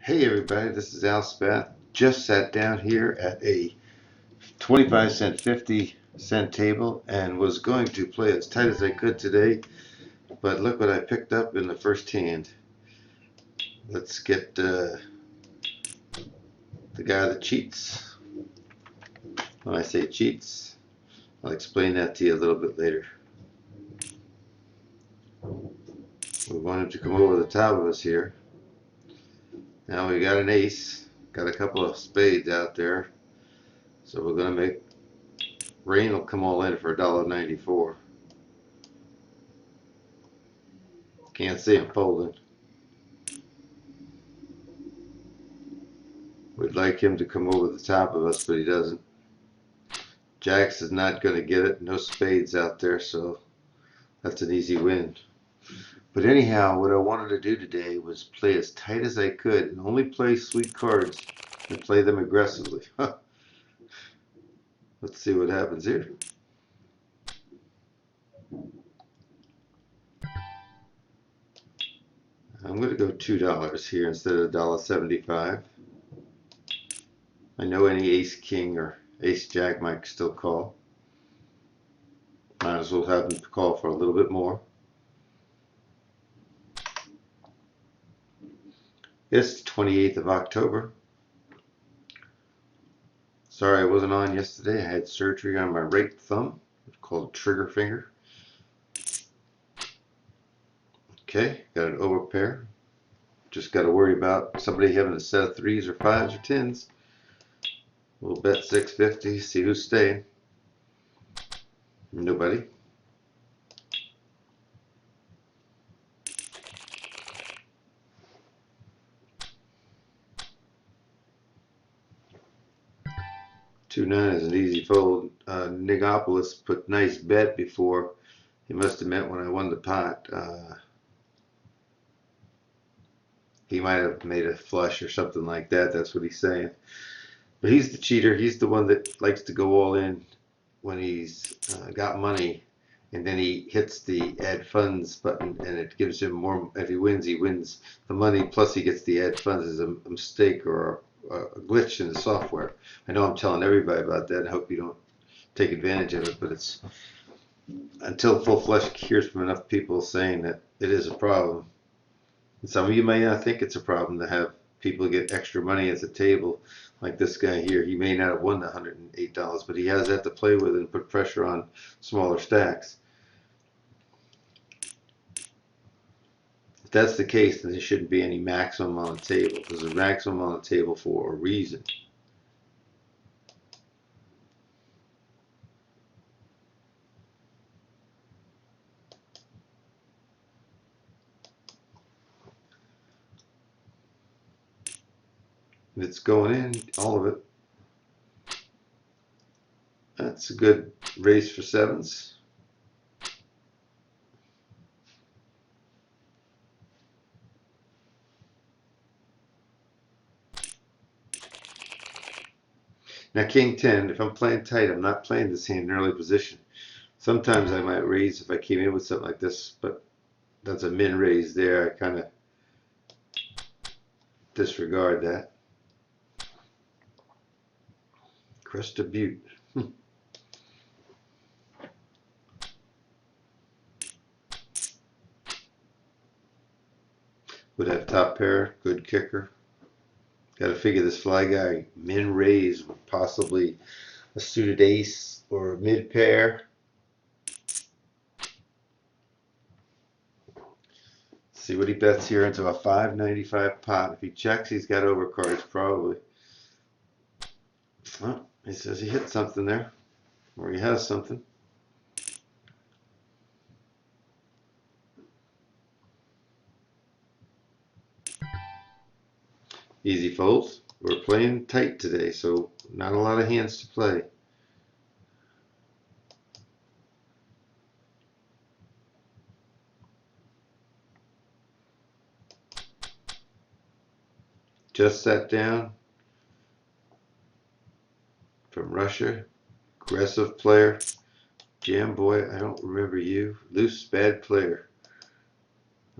Hey everybody, this is Al Spath. Just sat down here at a 25-cent, 50-cent table and was going to play as tight as I could today, but look what I picked up in the first hand. Let's get the guy that cheats. When I say cheats, I'll explain that to you a little bit later. We want him to come over the top of us here. Now we got an ace, got a couple of spades out there, so we're going to make rain will come all in for $1.94. Can't see him folding. We'd like him to come over the top of us, but he doesn't. Jacks is not going to get it. No spades out there, so that's an easy win. But anyhow, what I wanted to do today was play as tight as I could and only play sweet cards and play them aggressively. Let's see what happens here. I'm going to go $2 here instead of $1.75. I know any ace king or ace jack might still call. Might as well have them call for a little bit more. It's the 28th of October. Sorry I wasn't on yesterday. I had surgery on my right thumb. It's called trigger finger. Okay, got an overpair. Just got to worry about somebody having a set of 3s or 5s or 10s. We'll bet 650, see who's staying. Nobody. $2.9 is an easy fold. Nigopolis put nice bet before. He must have meant when I won the pot. He might have made a flush or something like that. That's what he's saying. But he's the cheater. He's the one that likes to go all in when he's got money, and then he hits the add funds button, and it gives him more. If he wins the money, plus he gets the add funds as a mistake or a glitch in the software. I know I'm telling everybody about that. I hope you don't take advantage of it, but it's until full flesh hears from enough people saying that it is a problem. And some of you may not think it's a problem to have people get extra money at the table, like this guy here. He may not have won the $108, but he has that to play with and put pressure on smaller stacks. If that's the case, then there shouldn't be any maximum on the table. There's a maximum on the table for a reason. It's going in, all of it. That's a good raise for 7s. Now King 10, if I'm playing tight, I'm not playing this hand in early position. Sometimes I might raise if I came in with something like this, but that's a min raise there. I kind of disregard that. Crest of Butte. Would have top pair, good kicker. Got to figure this fly guy min raise with possibly a suited ace or a mid pair. See what he bets here into a $5.95 pot. If he checks, he's got overcards probably. Oh, he says he hit something there, or he has something. Easy folds. We're playing tight today, so not a lot of hands to play. Just sat down from Russia. Aggressive player. Jam boy, I don't remember you. Loose, bad player.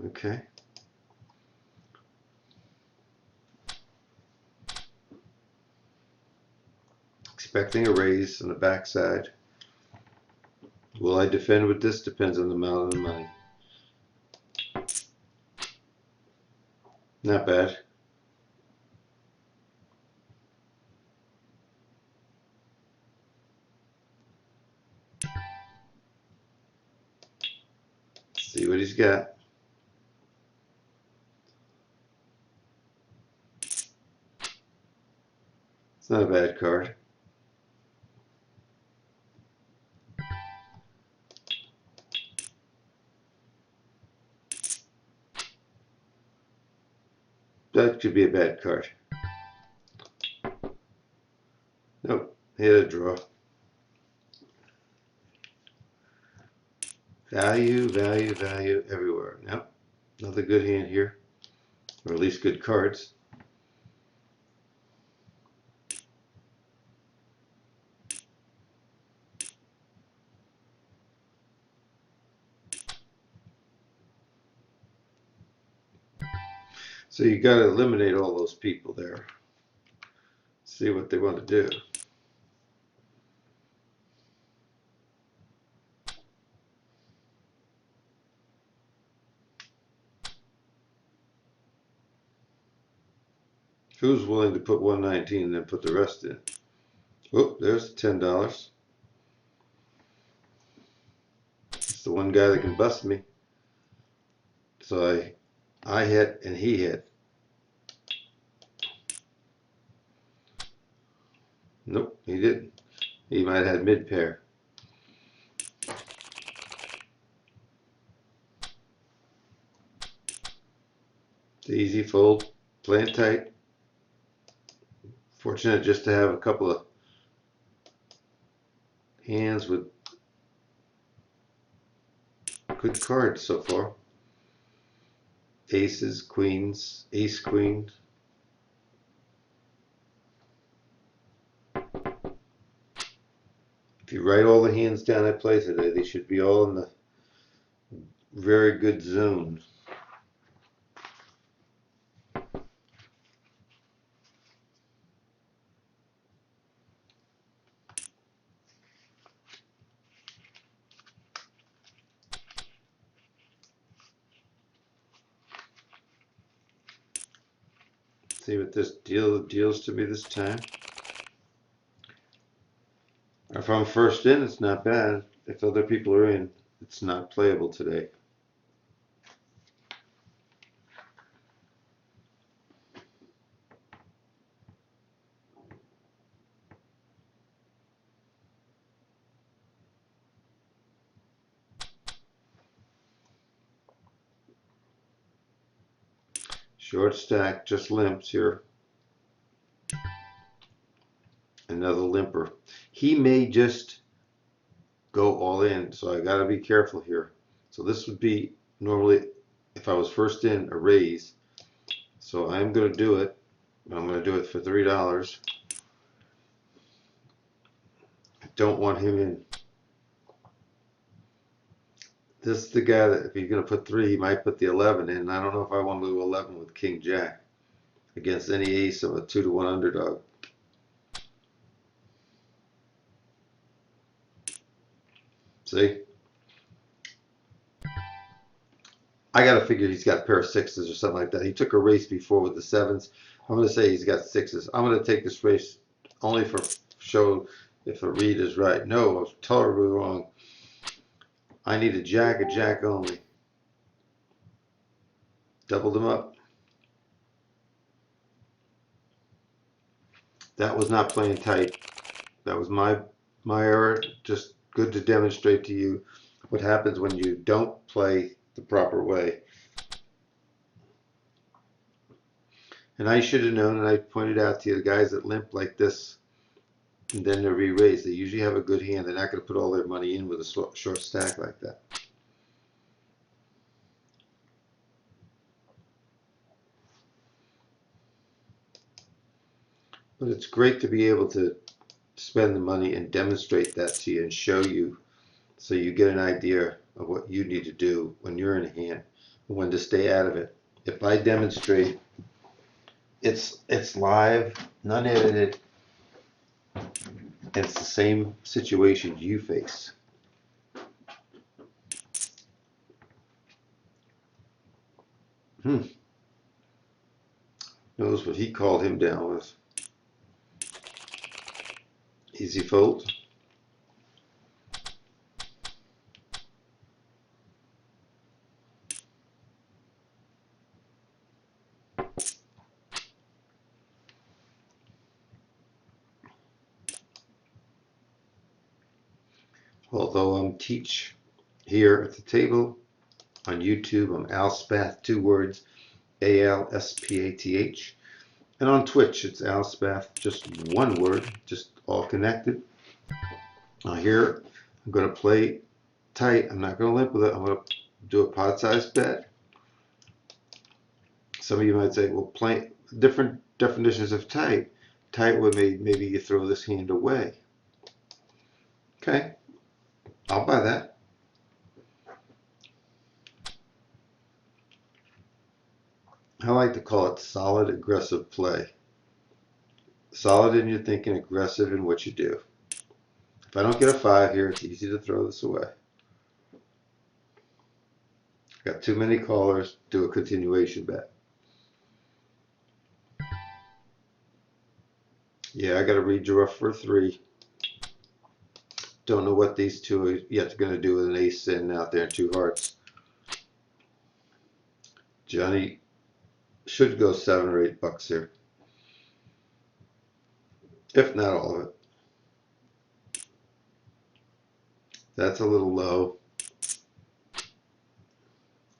Okay. expecting a raise on the backside. Will I defend with this? Depends on the amount of the money. Not bad. Let's see what he's got. It's not a bad card. That could be a bad card. Nope, he had a draw. Value, value, value everywhere. Nope, another good hand here, or at least good cards. So you got to eliminate all those people there. See what they want to do. Who's willing to put 119 and then put the rest in? Oh, there's $10. It's the one guy that can bust me. So I hit and he hit. Nope, he didn't. He might have had mid pair. It's easy fold, playing tight. Fortunate just to have a couple of hands with good cards so far. Aces, queens, ace, queen. If you write all the hands down I play today, they should be all in the very good zone. See what this deals to me this time. If I'm first in, it's not bad. If other people are in, it's not playable today. Short stack, just limps here. Another limper. He may just go all in, so I gotta be careful here. So this would be normally, if I was first in, a raise. So I'm gonna do it. I'm gonna do it for $3. I don't want him in. This is the guy that if he's gonna put 3, he might put the 11 in. I don't know if I want to do 11 with King Jack against any ace of a 2-to-1 underdog. See? I gotta figure he's got a pair of 6s or something like that. He took a race before with the 7s. I'm gonna say he's got 6s. I'm gonna take this race only for show if a read is right. No, I was totally wrong. I need a jack only. Doubled them up. That was not playing tight. That was my error. Just good to demonstrate to you what happens when you don't play the proper way. And I should have known, and I pointed out to you, the guys that limp like this and then they're re-raised, they usually have a good hand. They're not going to put all their money in with a short stack like that. But it's great to be able to spend the money and demonstrate that to you and show you, so you get an idea of what you need to do when you're in a hand and when to stay out of it. If I demonstrate, it's live, none edited. And it's the same situation you face. Knows what he called him down with. Easy fold. Although I'm teach here at the table on YouTube, I'm Al Spath, 2 words, ALSPATH. And on Twitch, it's Al Spath, just 1 word, just all connected. Now here, I'm going to play tight. I'm not going to limp with it. I'm going to do a pot size bet. Some of you might say, well, play different definitions of tight. Tight would maybe you throw this hand away. Okay, I'll buy that. I like to call it solid aggressive play. Solid in your thinking, aggressive in what you do. If I don't get a 5 here, it's easy to throw this away. Got too many callers, do a continuation bet. Yeah, I got to redraw for a 3. Don't know what these two are yet going to do with an ace sitting out there and 2 hearts. Johnny should go $7 or $8 here, if not all of it. That's a little low.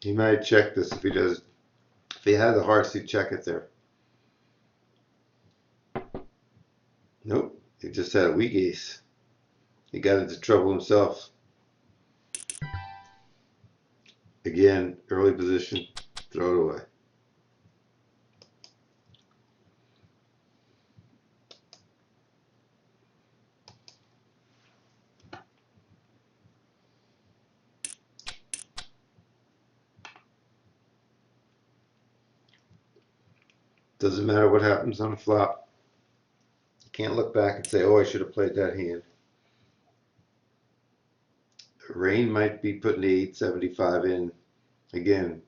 He might check this if he does. If he had the hearts, he'd check it there. Nope, he just had a weak ace. He got into trouble himself. Again, early position, throw it away. Doesn't matter what happens on the flop. You can't look back and say, oh, I should have played that hand. Rain might be putting the 875 in. Again,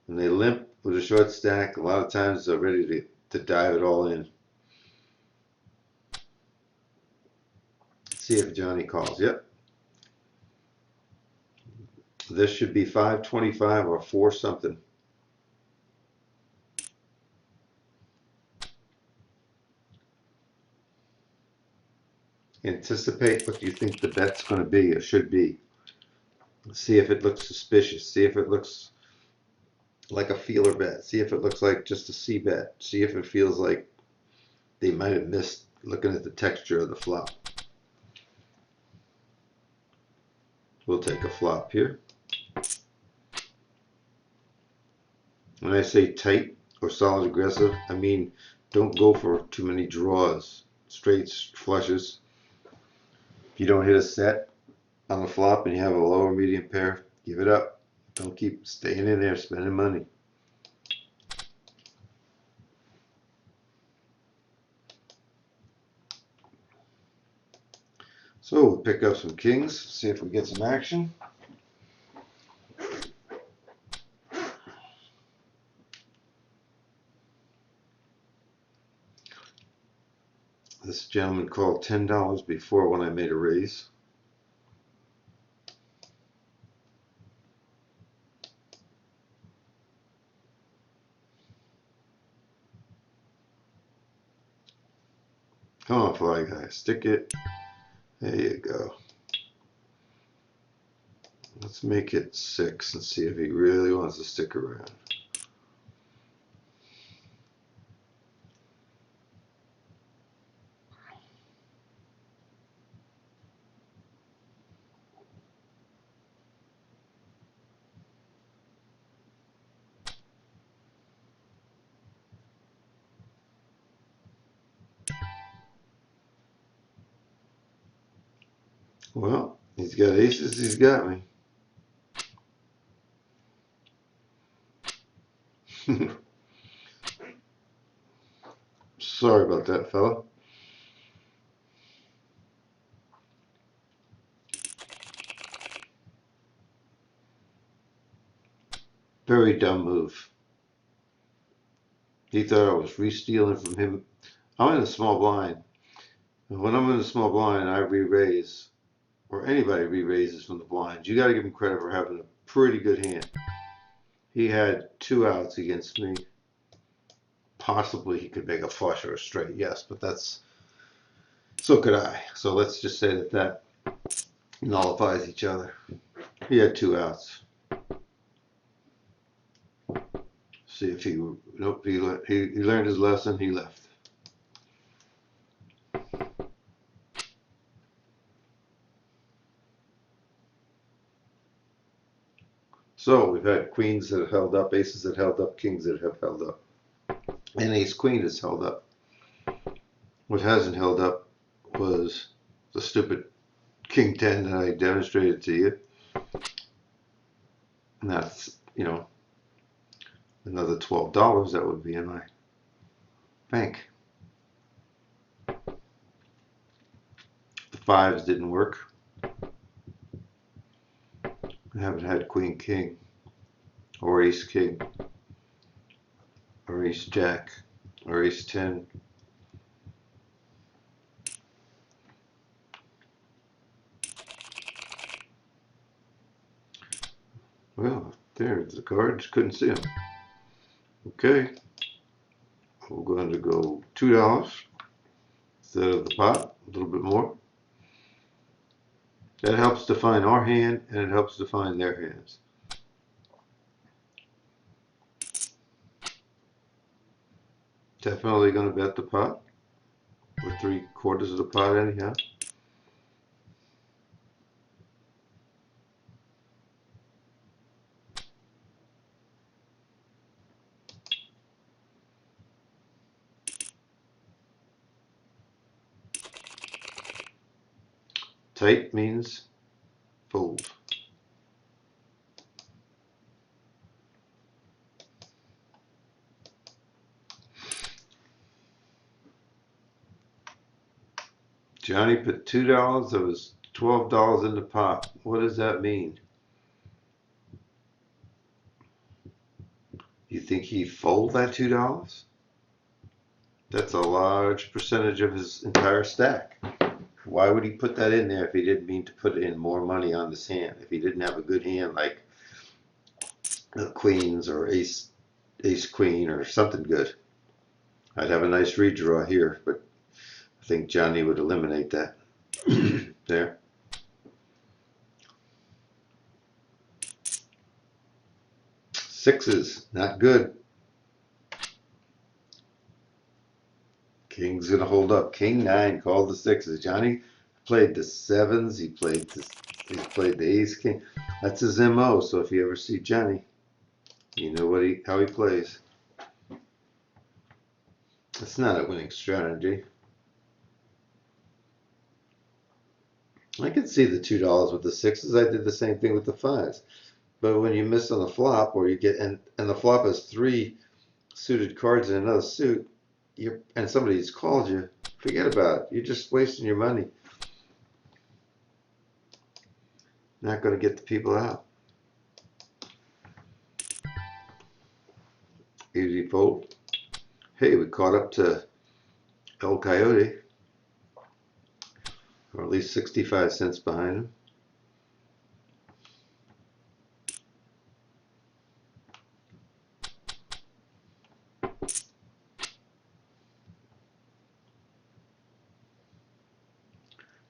when they limp with a short stack, a lot of times they're ready to dive it all in. See if Johnny calls. Yep. This should be 525 or 4 something. Anticipate what you think the bet's going to be or should be. See if it looks suspicious. See if it looks like a feeler bet. See if it looks like just a C bet. See if it feels like they might have missed looking at the texture of the flop. We'll take a flop here. When I say tight or solid aggressive, I mean don't go for too many draws, straights, flushes. If you don't hit a set on the flop and you have a lower medium pair, give it up. Don't keep staying in there spending money. So we'll pick up some kings, see if we get some action. This gentleman called $10 before when I made a raise. Come on, fly guy, stick it. There you go. Let's make it 6 and see if he really wants to stick around. Well, he's got aces, he's got me. Sorry about that, fella. Very dumb move. He thought I was re-stealing from him. I'm in a small blind. And when I'm in a small blind, I re-raise, or anybody re-raises from the blind. You got to give him credit for having a pretty good hand. He had 2 outs against me. Possibly he could make a flush or a straight, yes, but that's, so could I. So let's just say that that nullifies each other. He had 2 outs. See if he, nope, he learned his lesson, he left. So we've had queens that have held up, aces that held up, kings that have held up, and ace queen has held up. What hasn't held up was the stupid king 10 that I demonstrated to you. And that's, you know, another $12 that would be in my bank. The 5s didn't work. I haven't had queen king or ace king or ace jack or ace 10. Well, there's the cards. Couldn't see them. Okay. We're going to go $2 instead of the pot, a little bit more. That helps define our hand, and it helps define their hands. Definitely going to bet the pot. We're 3/4 of the pot anyhow. Tight means fold. Johnny put $2. There was $12 in the pot. What does that mean? You think he'd fold that $2? That's a large percentage of his entire stack. Why would he put that in there if he didn't mean to put in more money on this hand? If he didn't have a good hand like queens or ace queen or something good. I'd have a nice redraw here, but I think Johnny would eliminate that. There. Sixes, not good. King's gonna hold up. King 9 called the sixes. Johnny played the 7s. He played the ace king. That's his MO. So if you ever see Johnny, you know how he plays. It's not a winning strategy. I could see the $2 with the sixes. I did the same thing with the 5s. But when you miss on the flop, or you get and the flop has 3 suited cards in another suit, and somebody's called you, forget about it. You're just wasting your money. Not going to get the people out. Easy fold. Hey, we caught up to El Coyote, or at least 65 cents behind him.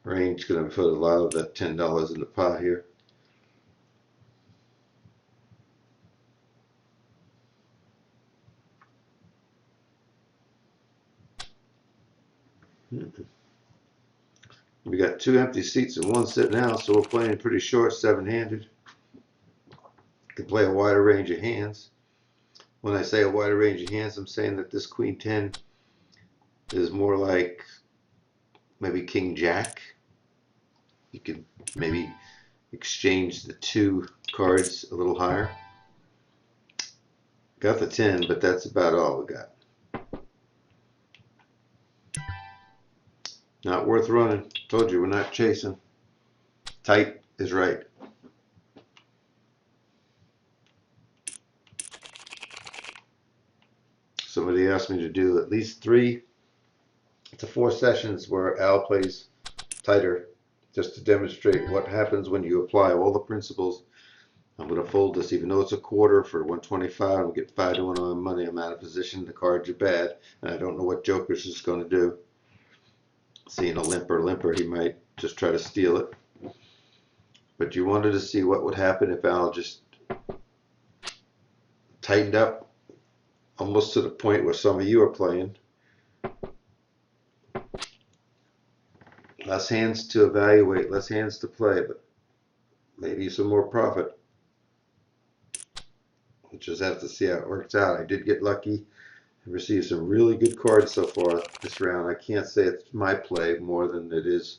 Range going to put a lot of that $10 in the pot here. We got 2 empty seats and 1 sitting out, so we're playing pretty short, 7-handed. Can play a wider range of hands. When I say a wider range of hands, I'm saying that this queen 10 is more like maybe king jack. You could maybe exchange the 2 cards a little higher. Got the 10, but that's about all we got. Not worth running. Told you we're not chasing. Tight is right. asked me to do at least 3 to 4 sessions where Al plays tighter, just to demonstrate what happens when you apply all the principles. I'm going to fold this, even though it's a quarter for 125. I'm get 5 to 1 on money. I'm out of position. The cards are bad, and I don't know what Joker's is going to do. Seeing a limper, he might just try to steal it. But you wanted to see what would happen if Al just tightened up, almost to the point where some of you are playing. Less hands to evaluate, less hands to play, but maybe some more profit. We'll just have to see how it works out. I did get lucky. I received some really good cards so far this round. I can't say it's my play more than it is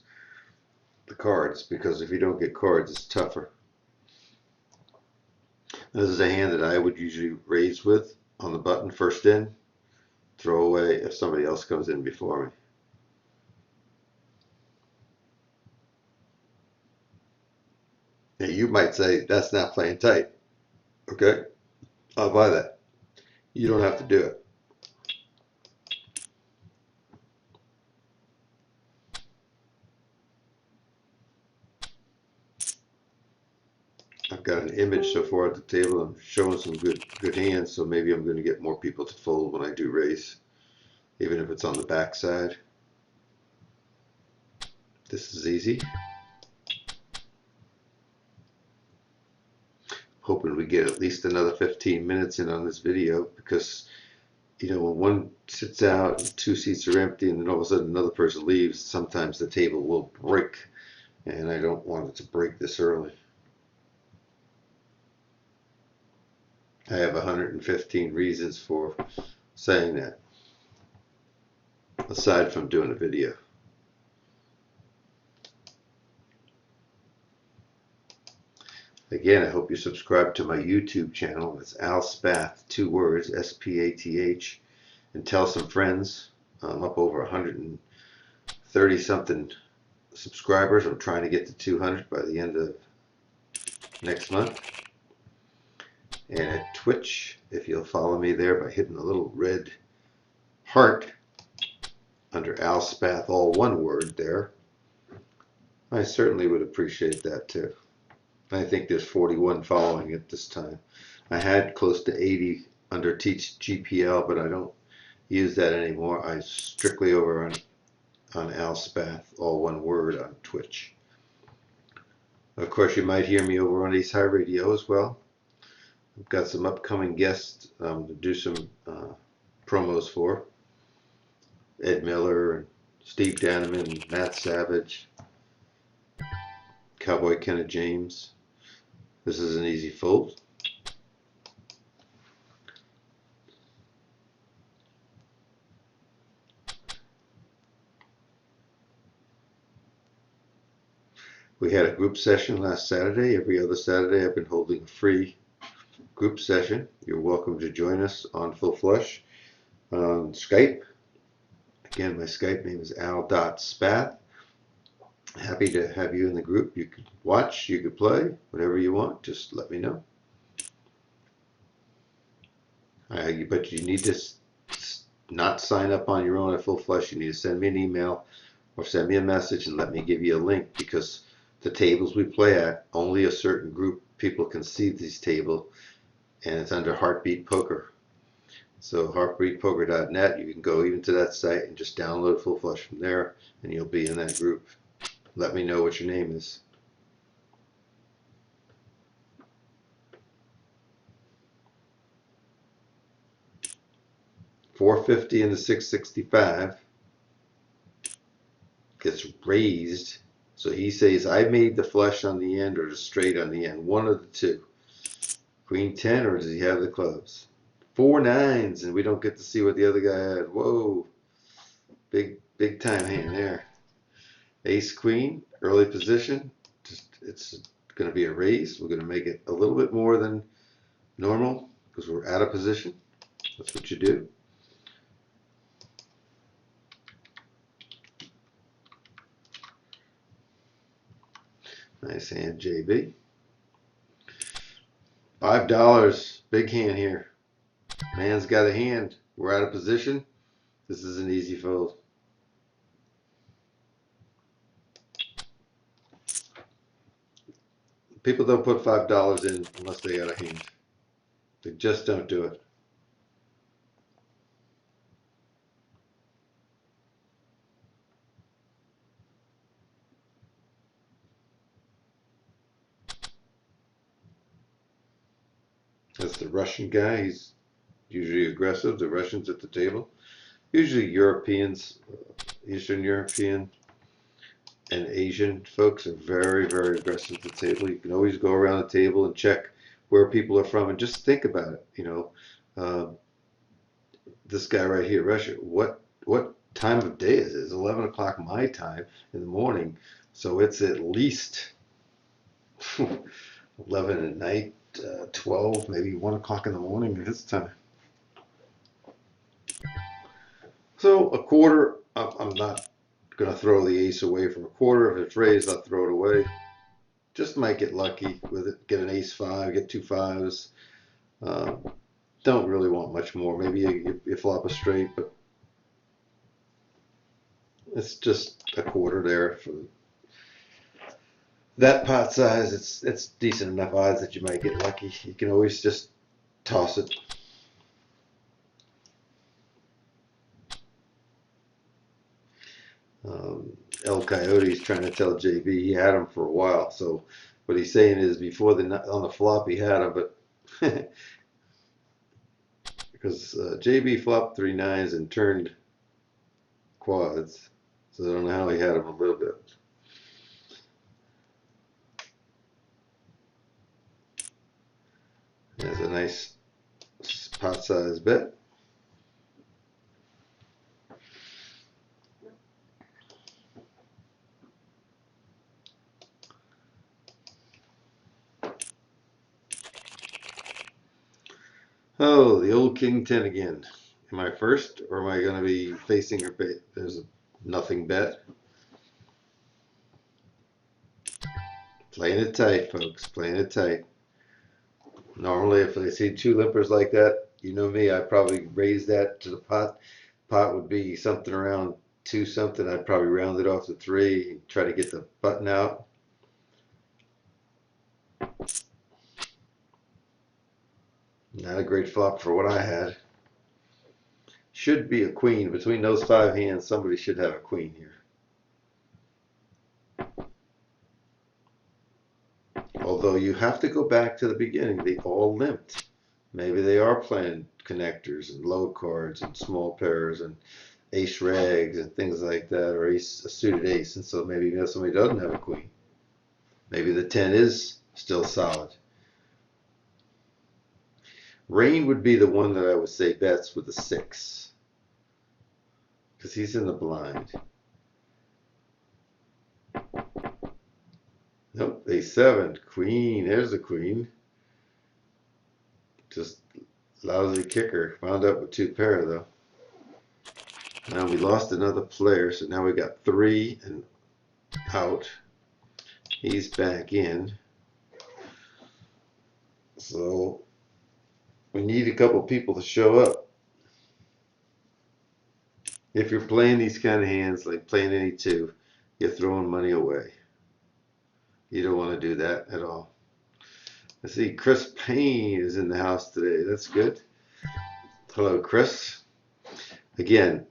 the cards, because if you don't get cards, it's tougher. This is a hand that I would usually raise with on the button first in, throw away if somebody else comes in before me. Now you might say that's not playing tight. Okay, I'll buy that. You don't have to do it. I've got an image so far at the table. I'm showing some good hands, so maybe I'm going to get more people to fold when I do raise, even if it's on the back side. This is easy. Hoping we get at least another 15 minutes in on this video, because you know, when one sits out and 2 seats are empty and then all of a sudden another person leaves, sometimes the table will break, and I don't want it to break this early. I have 115 reasons for saying that, aside from doing a video. Again, I hope you subscribe to my YouTube channel. It's Al Spath, 2 words, S-P-A-T-H, and tell some friends. I'm up over 130 something subscribers. I'm trying to get to 200 by the end of next month. And at Twitch, if you'll follow me there by hitting the little red heart under Al Spath, all one word there, I certainly would appreciate that too. I think there's 41 following at this time. I had close to 80 under Teach GPL, but I don't use that anymore. I strictly over on Al Spath, all one word, on Twitch. Of course, you might hear me over on Ace High Radio as well. I've got some upcoming guests to do some promos for. Ed Miller, and Steve Daneman, Matt Savage, Cowboy Kenneth James. This is an easy fold. We had a group session last Saturday. Every other Saturday I've been holding a free group session. You're welcome to join us on Full Flush on Skype. Again, my Skype name is al.spath. Happy to have you in the group. You could watch, you could play, whatever you want. Just let me know. But you need to not sign up on your own at Full Flush. You need to send me an email or send me a message and let me give you a link, because the tables we play at, only a certain group people can see these tables, and it's under Heartbeat Poker. So heartbeatpoker.net, you can go even to that site and just download Full Flush from there, and you'll be in that group. Let me know what your name is. $450 into 665 gets raised. So he says, I made the flush on the end or the straight on the end. One of the two. Queen 10, or does he have the clubs? 4 9s, and we don't get to see what the other guy had. Whoa. Big time hand there. Ace Queen, early position. It's going to be a raise. We're going to make it a little bit more than normal because we're out of position. That's what you do. Nice hand, JB. $5. Big hand here. Man's got a hand. We're out of position. This is an easy fold. People don't put $5 in unless they got a hand. They just don't do it. That's the Russian guy. He's usually aggressive. The Russians at the table. Usually Europeans, Eastern European and Asian folks are very, very aggressive at the table. You can always go around the table and check where people are from and just think about it. You know, this guy right here, Russia, what time of day is it? It's 11 o'clock my time in the morning. So it's at least 11 at night, 12, maybe 1 o'clock in the morning at his time. So a quarter, I'm not going to throw the ace away from a quarter. If it's raised, I'll throw it away. Just might get lucky with it, get an ace five, get two fives. Don't really want much more. Maybe you flop a straight, but it's just a quarter there for that pot size. It's decent enough odds that you might get lucky. You can always just toss it. El Coyote's trying to tell JB he had him for a while. So what he's saying is before on the flop he had him, but because JB flopped 3 nines and turned quads, so I don't know how he had him a little bit. That's a nice pot size bet. Oh, the old King 10 again. Am I first, or am I going to be facing a bet? There's a nothing bet. Playing it tight, folks. Playing it tight. Normally, if I see 2 limpers like that, you know me, I'd probably raise that to the pot. Pot would be something around 2 something. I'd probably round it off to 3 and try to get the button out. Not a great flop for what I had. Should be a queen. Between those 5 hands, somebody should have a queen here. Although you have to go back to the beginning. They all limped. Maybe they are playing connectors and low cards and small pairs and ace rags and things like that, or a suited ace. And so maybe somebody doesn't have a queen. Maybe the 10 is still solid. Rain would be the one that I would say bets with a 6. Because he's in the blind. Nope, a7. Queen. There's the queen. Just lousy kicker. Wound up with 2 pair though. Now we lost another player, so now we got 3 and out. He's back in. So we need a couple people to show up. If you're playing these kind of hands, like playing any 2, you're throwing money away. You don't want to do that at all. I see Chris Payne is in the house today. That's good. Hello, Chris. Again,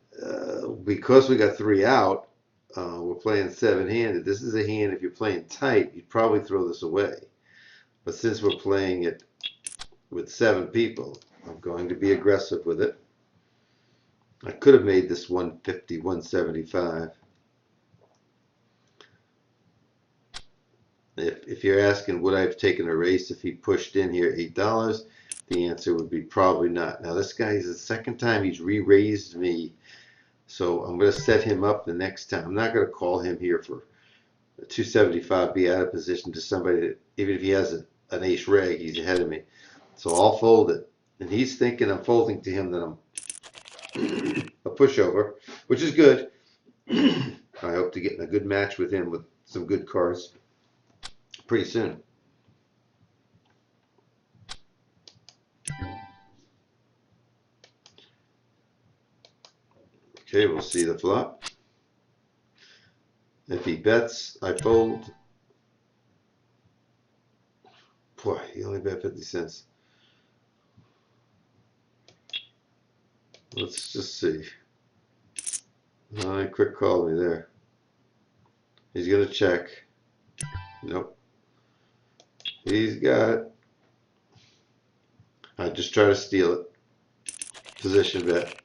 because we got 3 out, we're playing 7-handed. This is a hand, if you're playing tight, you'd probably throw this away. But since we're playing it with 7 people, I'm going to be aggressive with it. I could have made this 150, 175. If you're asking would I have taken a race if he pushed in here $8, the answer would be probably not. Now this guy is the second time he's re-raised me, so I'm going to set him up the next time. I'm not going to call him here for 275, be out of position to somebody that, even if he has an ace reg, he's ahead of me. So I'll fold it. And he's thinking I'm folding to him that I'm a pushover, which is good. I hope to get in a good match with him with some good cards pretty soon. Okay, we'll see the flop. If he bets, I fold. Boy, he only bet 50 cents. Let's just see. Quick call me there. He's gonna check. Nope. He's got it. I just try to steal it. Position bet.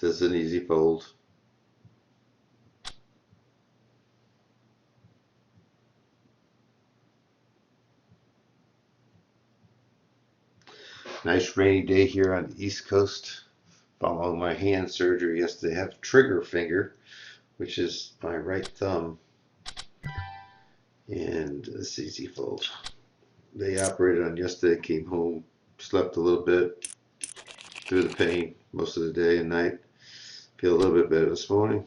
This is an easy fold. Nice rainy day here on the East Coast. Following my hand surgery yesterday, I have trigger finger, which is my right thumb. And this easy fold. They operated on yesterday, came home, slept a little bit through the pain most of the day and night. Feel a little bit better this morning.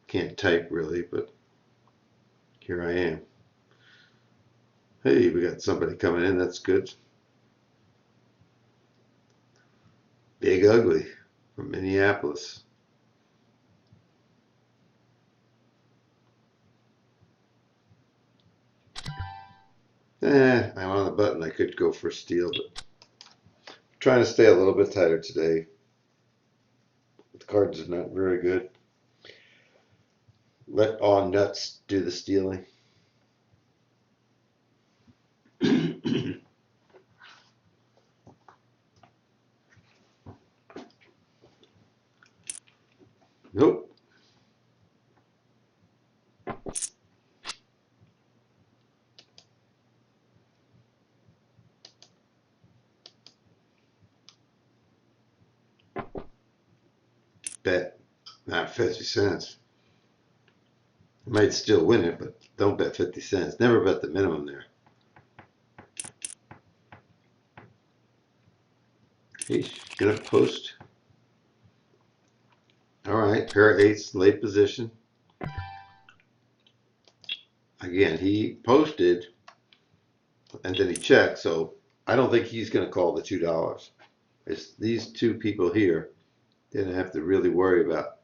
Can't type really, but here I am. Hey, we got somebody coming in, that's good. Big Ugly from Minneapolis. I'm on the button. I could go for a steal, but I'm trying to stay a little bit tighter today. The cards are not very good. Let all nuts do the stealing. Nope. Bet not 50 cents. You might still win it, but don't bet 50 cents. Never bet the minimum there. He's gonna post. All right, pair of eights, late position. Again, he posted and then he checked, so I don't think he's gonna call the $2. It's these two people here didn't have to really worry about.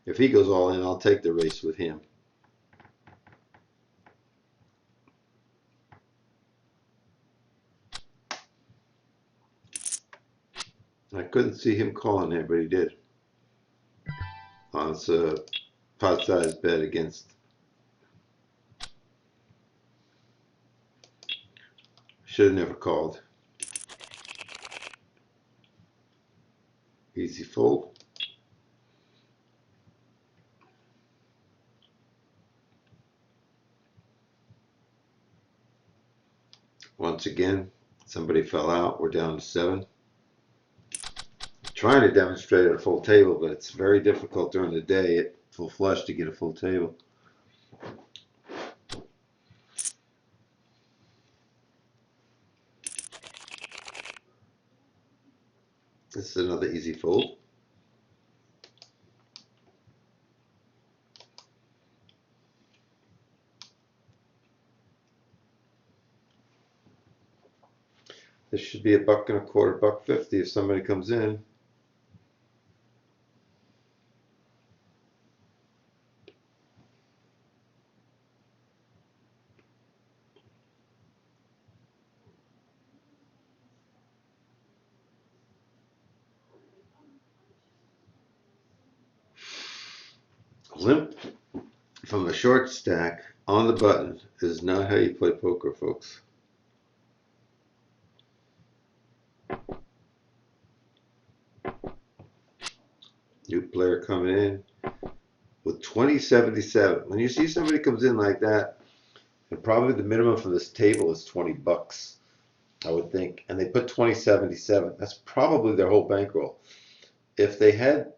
If he goes all in, I'll take the race with him. I couldn't see him calling there, but he did. It's a pot size bet against. Should have never called. Easy fold. Once again, somebody fell out. We're down to 7. Trying to demonstrate at a full table, but it's very difficult during the day at full flush to get a full table. This is another easy fold. This should be $1.25, $1.50 if somebody comes in. Limp from a short stack on the button is not how you play poker, folks. New player coming in with 2077. When you see somebody comes in like that, and probably the minimum for this table is $20, I would think, and they put 2077. That's probably their whole bankroll. If they had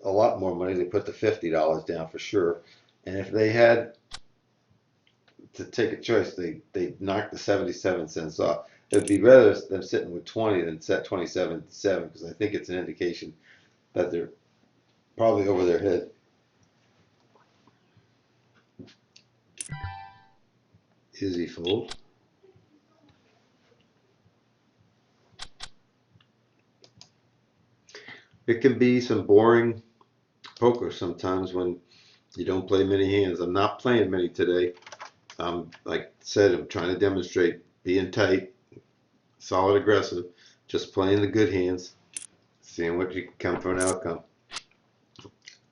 a lot more money, they put the $50 down for sure. And if they had to take a choice, they knock the 77 cents off. It'd be rather them sitting with 20 than set 27.7 because I think it's an indication that they're probably over their head. Easy fold. It can be some boring poker sometimes when you don't play many hands. I'm not playing many today. Like I said, I'm trying to demonstrate being tight, solid, aggressive, just playing the good hands, seeing what you can come for an outcome.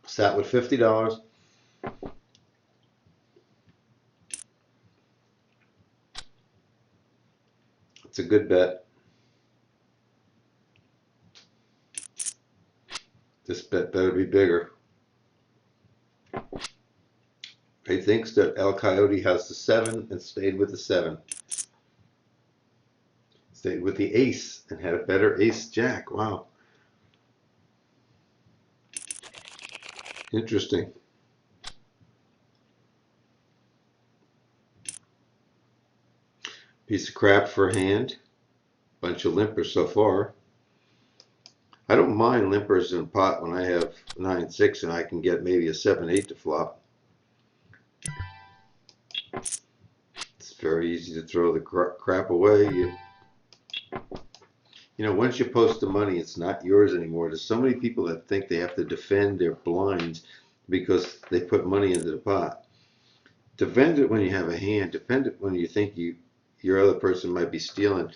Sat with $50. It's a good bet. This bet better be bigger. He thinks that El Coyote has the 7 and stayed with the 7. Stayed with the ace and had a better ace jack. Wow. Interesting. Piece of crap for a hand. Bunch of limpers so far. I don't mind limpers in a pot when I have 9-6 and I can get maybe a 7-8 to flop. It's very easy to throw the crap away. You know, once you post the money, it's not yours anymore. There's so many people that think they have to defend their blinds because they put money into the pot. Defend it when you have a hand. Defend it when you think your other person might be stealing.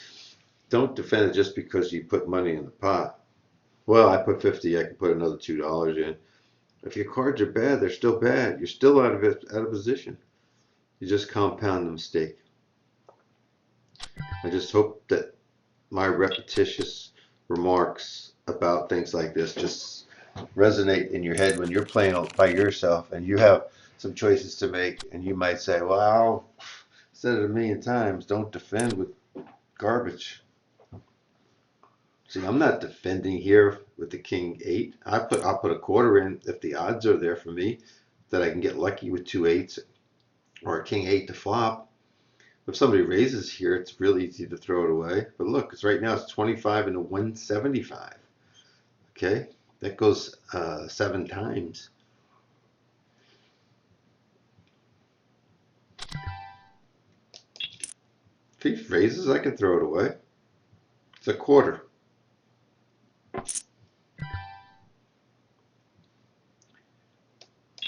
Don't defend it just because you put money in the pot. Well, I put 50, I can put another $2 in. If your cards are bad, they're still bad. You're still out of position. You just compound the mistake. I just hope that my repetitious remarks about things like this just resonate in your head when you're playing by yourself and you have some choices to make, and you might say, well, I said it a million times, don't defend with garbage. See, I'm not defending here with the king 8. I'll put a quarter in if the odds are there for me that I can get lucky with 2 8s or a king 8 to flop. If somebody raises here, it's really easy to throw it away. But look, it's right now it's 25 into 175. Okay, that goes 7 times. If he raises, I can throw it away. It's a quarter.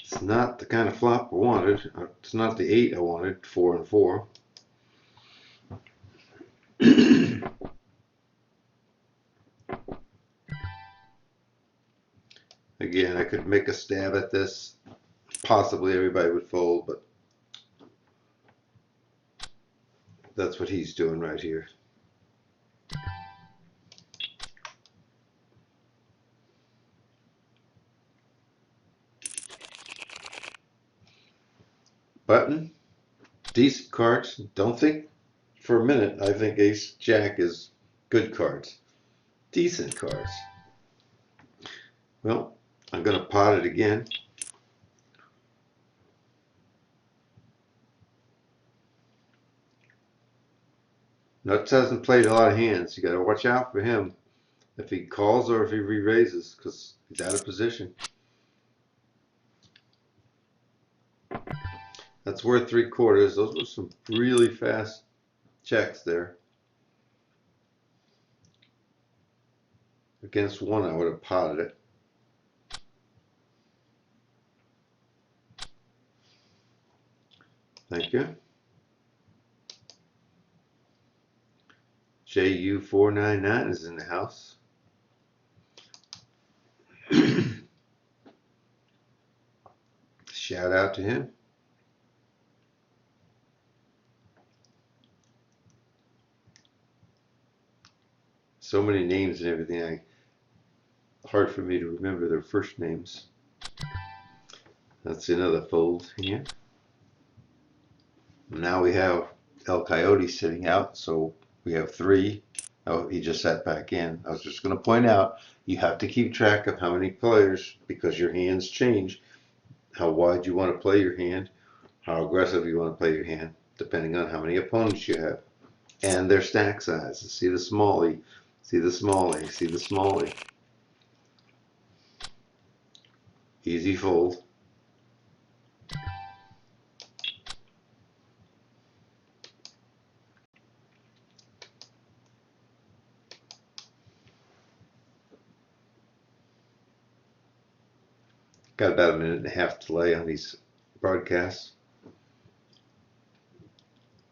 It's not the kind of flop I wanted. It's not the 8 I wanted, 4 and 4. Again, I could make a stab at this. Possibly everybody would fold, but that's what he's doing right here. Button, decent cards. Don't think for a minute I think Ace Jack is good cards. Decent cards. Well, I'm going to pot it again. Nuts hasn't played a lot of hands. You got to watch out for him if he calls or if he re-raises because he's out of position. That's worth 3/4. Those were some really fast checks there. Against 1, I would have potted it. Thank you. JU499 is in the house. Shout out to him. So many names and everything. Hard for me to remember their first names. That's another fold here. Now we have El Coyote sitting out, so we have 3. Oh, he just sat back in. I was just going to point out, you have to keep track of how many players, because your hands change, how wide you want to play your hand, how aggressive you want to play your hand, depending on how many opponents you have, and their stack size. See the smallie, see the smallie, see the smallie. Easy fold. Got about a minute and a half delay on these broadcasts.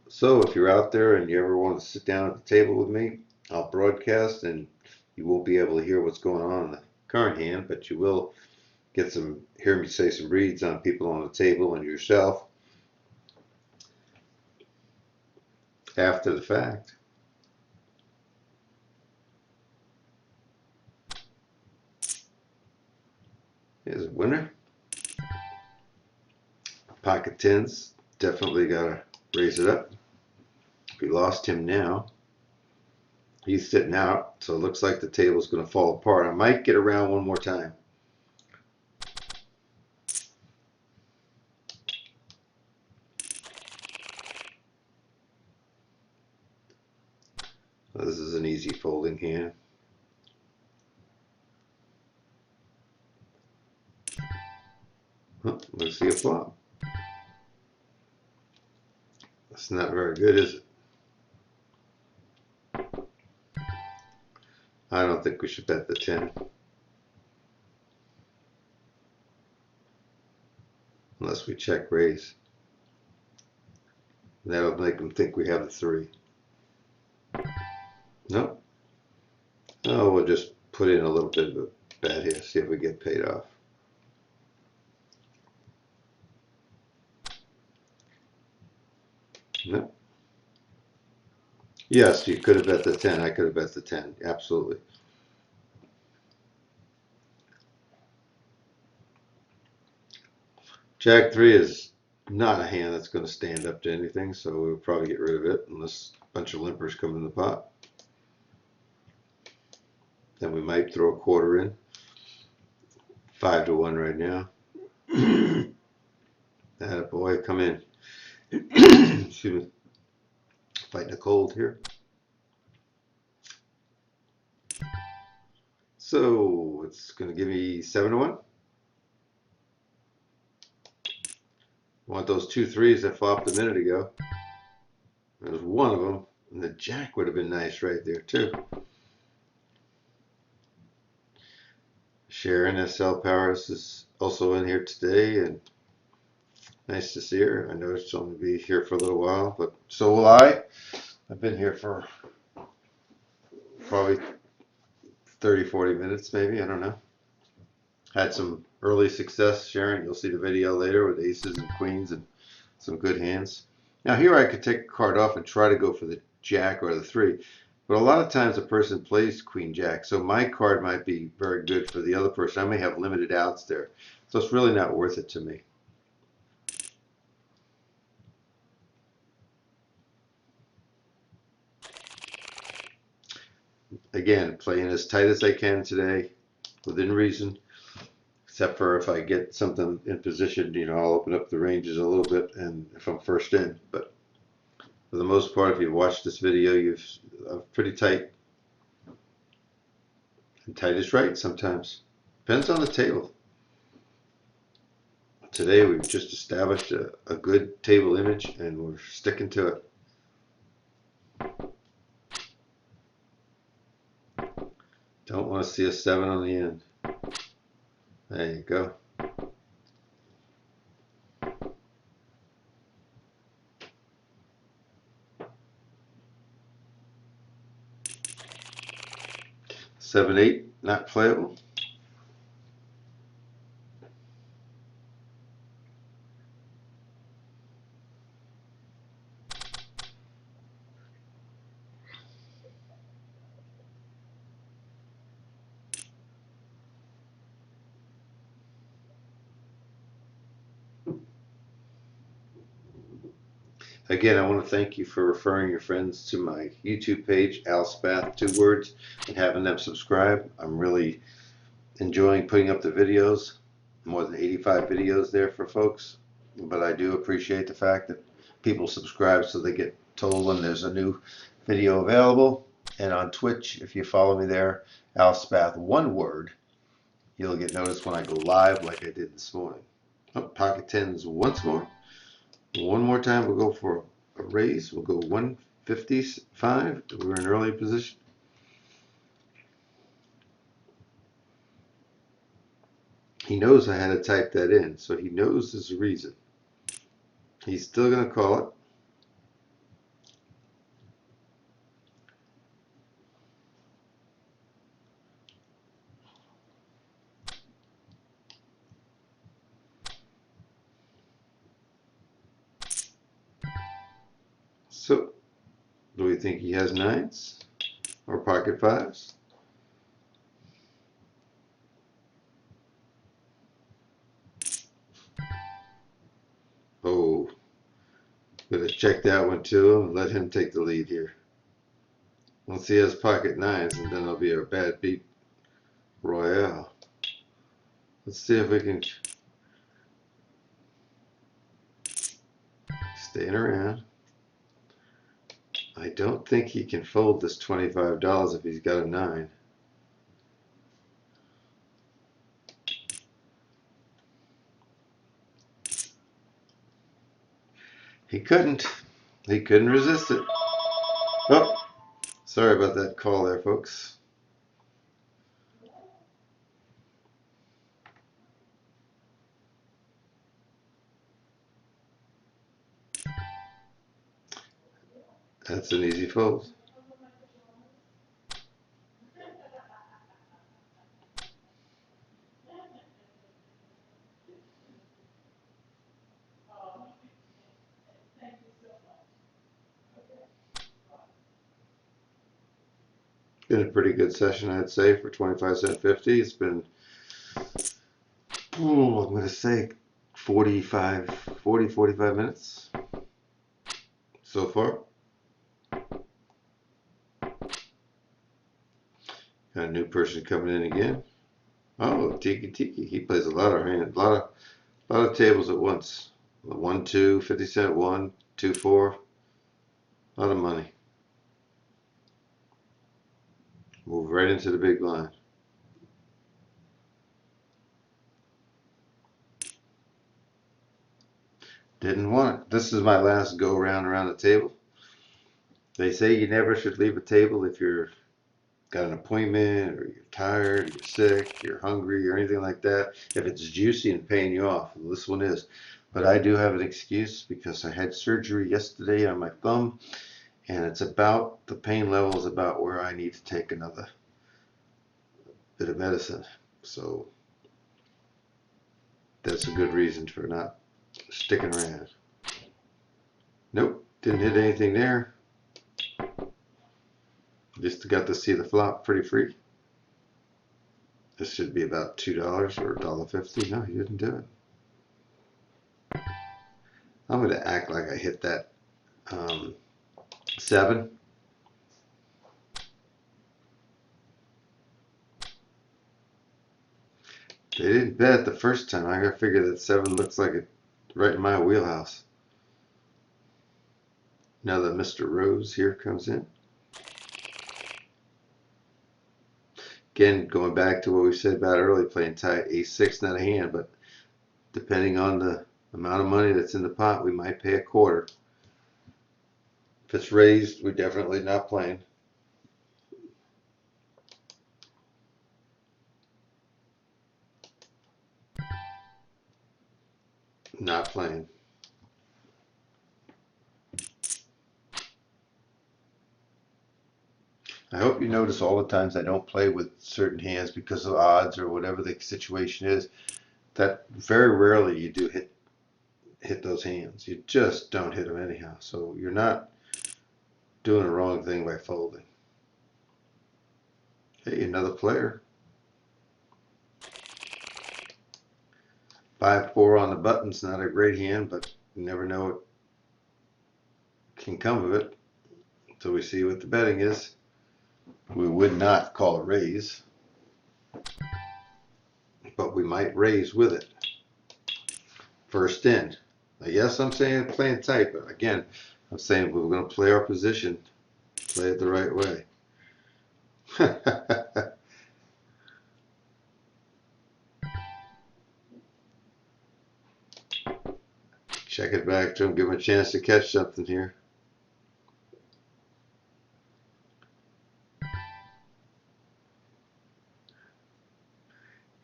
So if you're out there and you ever want to sit down at the table with me, I'll broadcast, and you won't be able to hear what's going on in the current hand, but you will hear me say some reads on people on the table and yourself after the fact. Here's a winner. Pocket tens, definitely gotta raise it up. We lost him now. He's sitting out, so it looks like the table's gonna fall apart. I might get around one more time. Well, this is an easy folding hand. Let's see a flop. That's not very good, is it? I don't think we should bet the 10. Unless we check raise. That'll make them think we have the 3. Nope. Oh, we'll just put in a little bit of a bet here, see if we get paid off. Nope. Yes, you could have bet the 10. I could have bet the 10. Absolutely. Jack 3 is not a hand that's going to stand up to anything, so we'll probably get rid of it unless a bunch of limpers come in the pot. Then we might throw a quarter in. 5 to 1 right now. Attaboy, come in. Excuse me. Fighting a cold here. So it's going to give me 7 to 1. Want those 2 3s that flopped a minute ago. There's one of them, and the jack would have been nice right there too. Sharon SL Powers is also in here today, and nice to see her. I know she'll only be here for a little while, but so will I. I've been here for probably 30-40 minutes maybe, I don't know. Had some early success, Sharon. You'll see the video later with aces and queens and some good hands. Now here I could take a card off and try to go for the jack or the 3, but a lot of times a person plays queen jack, so my card might be very good for the other person. I may have limited outs there, so it's really not worth it to me. Again, playing as tight as I can today, within reason, except for if I get something in position, you know, I'll open up the ranges a little bit, and if I'm first in. But for the most part, if you've watched this video, you've pretty tight. And tight is right sometimes. Depends on the table. Today we've just established a good table image, and we're sticking to it. Don't want to see a 7 on the end. There you go. Seven, 8, not playable. Again, I want to thank you for referring your friends to my YouTube page, Al Spath, 2 words, and having them subscribe. I'm really enjoying putting up the videos. More than 85 videos there for folks. But I do appreciate the fact that people subscribe so they get told when there's a new video available. And on Twitch, if you follow me there, Al Spath, 1 word, you'll get noticed when I go live like I did this morning. Oh, pocket tens once more. One more time, we'll go for a raise. We'll go 155. We're in early position. He knows I had to type that in, so he knows there's a reason. He's still going to call it. So, do we think he has nines or pocket fives? Oh, gonna check that one too and let him take the lead here. Once he has pocket nines, and then it'll be a bad beat royale. Let's see if we can staying around. I don't think he can fold this $25 if he's got a 9. He couldn't. He couldn't resist it. Oh, sorry about that call there, folks. That's an easy fold. Been a pretty good session, I'd say, for 25-cent 50. It's been, oh, I'm going to say 40, 45 minutes so far. Got a new person coming in again. Oh, Tiki Tiki. He plays a lot of hands, a lot of tables at once. 1, 2, 50-cent 1, 2, 4. A lot of money. Move right into the big line. Didn't want it. This is my last go around the table. They say you never should leave a table if you're got an appointment or you're tired, you're sick, you're hungry or anything like that. If it's juicy and paying you off, well, this one is. But I do have an excuse because I had surgery yesterday on my thumb, and it's about, the pain level is about where I need to take another bit of medicine. So that's a good reason for not sticking around. Nope, didn't hit anything there. Just got to see the flop pretty free. This should be about $2 or $1.50. No, he didn't do it. I'm going to act like I hit that 7. They didn't bet the first time. I got to figure that 7 looks like it right in my wheelhouse. Now that Mr. Rose here comes in. Again, going back to what we said about early, playing tight, ace-6 not a hand, but depending on the amount of money that's in the pot, we might pay a quarter. If it's raised, we're definitely not playing. Not playing. I hope you notice all the times I don't play with certain hands because of odds or whatever the situation is, that very rarely you do hit those hands. You just don't hit them anyhow. So you're not doing the wrong thing by folding. Hey, another player. 5-4 on the button's not a great hand, but you never know what can come of it until we see what the betting is. We would not call a raise, but we might raise with it. First in. Now, yes, I'm saying playing tight, but again, I'm saying we're going to play our position, play it the right way. Check it back to him, give him a chance to catch something here.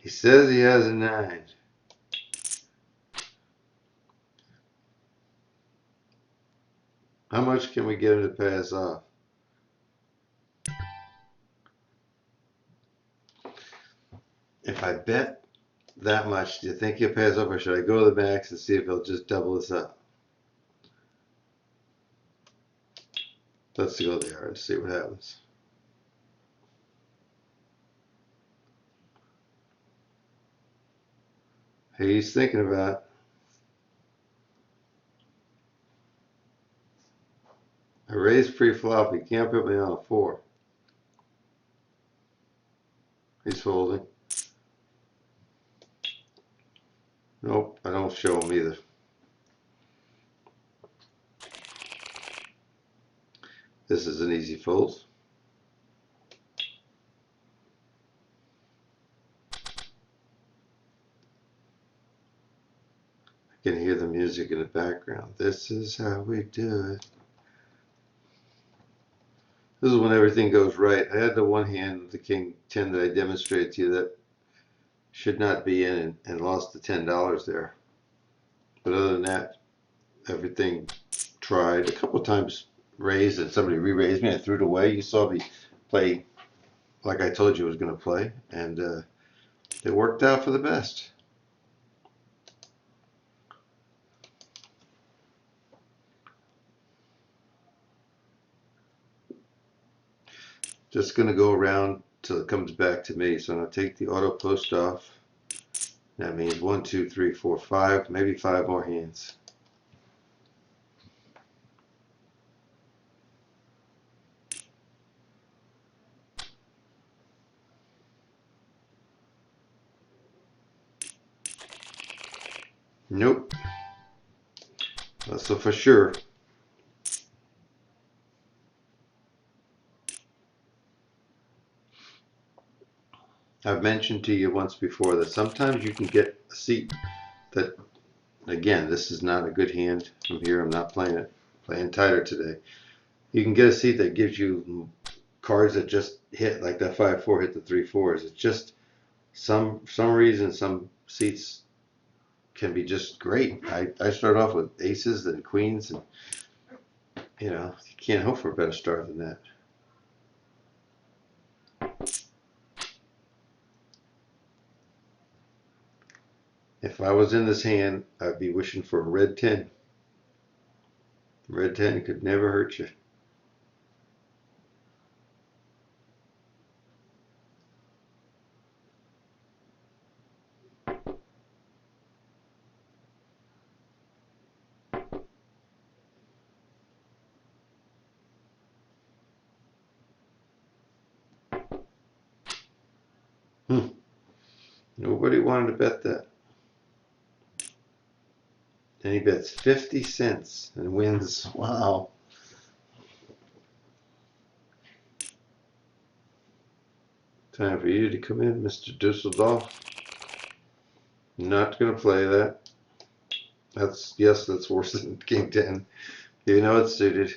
He says he has a 9. How much can we get him to pass off? If I bet that much, do you think he'll pass off, or should I go to the max and see if he'll just double this up? Let's go there and see what happens. He's thinking about it. I raised pre-flop. He can't put me on a 4. He's folding. Nope, I don't show him either. This is an easy fold. I can hear the music in the background. This is how we do it. This is when everything goes right. I had the one hand, the king 10 that I demonstrated to you that should not be in, and lost the $10 there. But other than that, everything tried. A couple of times raised and somebody re-raised me. I threw it away. You saw me play like I told you I was going to play, and it worked out for the best. Just going to go around till it comes back to me. So I'm going to take the auto post off. That means 1, 2, 3, 4, 5, maybe 5 more hands. Nope. That's so for sure. I've mentioned to you once before that sometimes you can get a seat that, again, this is not a good hand from here. I'm not playing it. Playing tighter today. You can get a seat that gives you cards that just hit, like that 5-4 hit the 3-4s. It's just some reason some seats can be just great. I start off with aces and queens, and you can't hope for a better start than that. If I was in this hand, I'd be wishing for a red 10. Red 10 could never hurt you. Nobody wanted to bet that. And he bets 50 cents and wins. Wow. Time for you to come in, Mr. Dusseldorf. Not going to play that. Yes, that's worse than King 10. You know it's suited.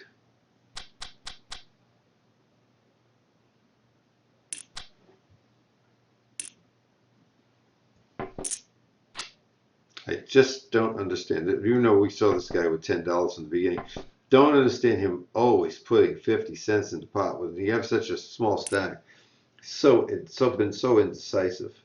I just don't understand it. You know, we saw this guy with $10 in the beginning. Don't understand him always putting 50 cents in the pot when you have such a small stack. It's been so indecisive.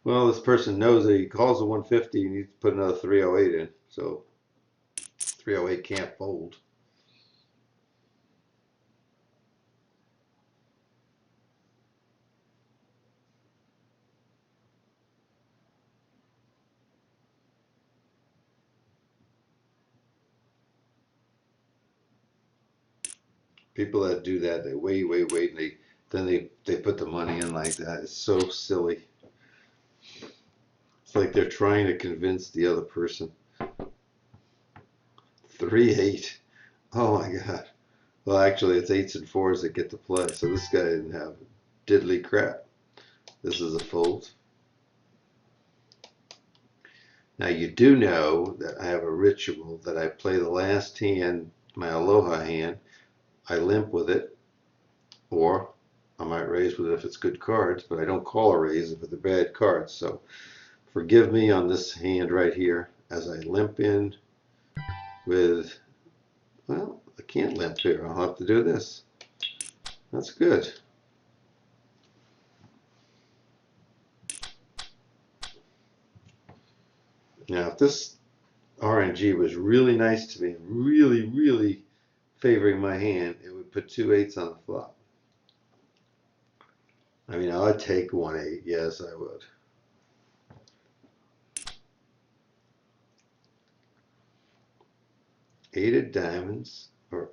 Well, this person knows that he calls a 150 and needs to put another 308 in. So 308 can't fold. People that do that, they wait, and then they put the money in like that. It's so silly. It's like they're trying to convince the other person. 3-8. Oh my God. Well, actually, it's 8s and 4s that get to play. So this guy didn't have diddly crap. This is a fold. Now you do know that I have a ritual that I play the last hand my aloha hand, I limp with it, or I might raise with it if it's good cards, but I don't call a raise if it's a bad card. So forgive me on this hand right here as I limp in with, well, I can't limp here. I'll have to do this. That's good. Now, if this RNG was really nice to me, really favoring my hand, it would put 2 8s on the flop. I mean, I'd take 1 8. Yes, I would. Eight of diamonds or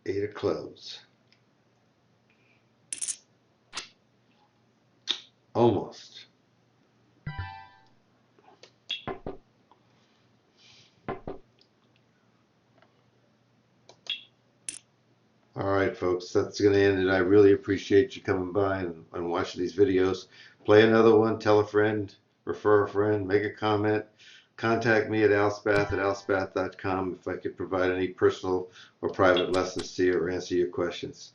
8 of clubs. Almost. All right, folks, that's going to end it. I really appreciate you coming by and watching these videos. Play another one, tell a friend, refer a friend, make a comment. Contact me at alspath@alspath.com if I could provide any personal or private lessons to you or answer your questions.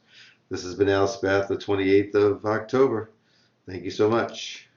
This has been Al Spath, the 28th of October. Thank you so much.